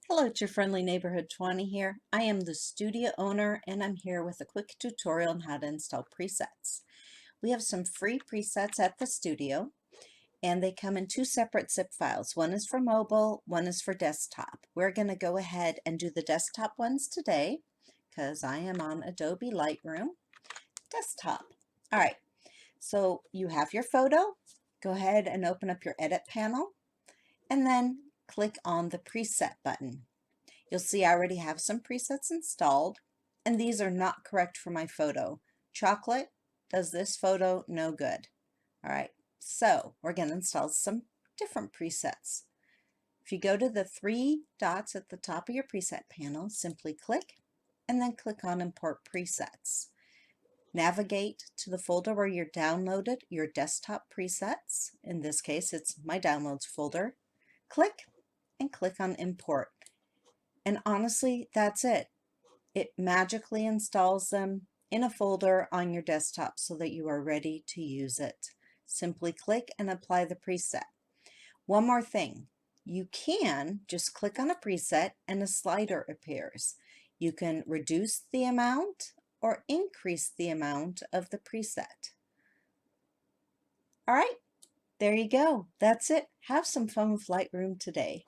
Hello, it's your friendly neighborhood 20 here. I am the studio owner and I'm here with a quick tutorial on how to install presets. We have some free presets at the studio and they come in two separate zip files. One is for mobile, one is for desktop. We're going to go ahead and do the desktop ones today because I am on Adobe Lightroom Desktop. All right, so you have your photo. Go ahead and open up your edit panel and then click on the preset button. You'll see I already have some presets installed, and these are not correct for my photo. Chocolate does this photo no good. All right, so we're going to install some different presets. If you go to the three dots at the top of your preset panel, simply click and then click on Import Presets. Navigate to the folder where you downloaded your desktop presets. In this case, it's my downloads folder. Click and click on Import. And honestly, that's it. It magically installs them in a folder on your desktop so that you are ready to use it. Simply click and apply the preset. One more thing, you can just click on a preset and a slider appears. You can reduce the amount or increase the amount of the preset. All right, there you go. That's it. Have some fun with Lightroom today.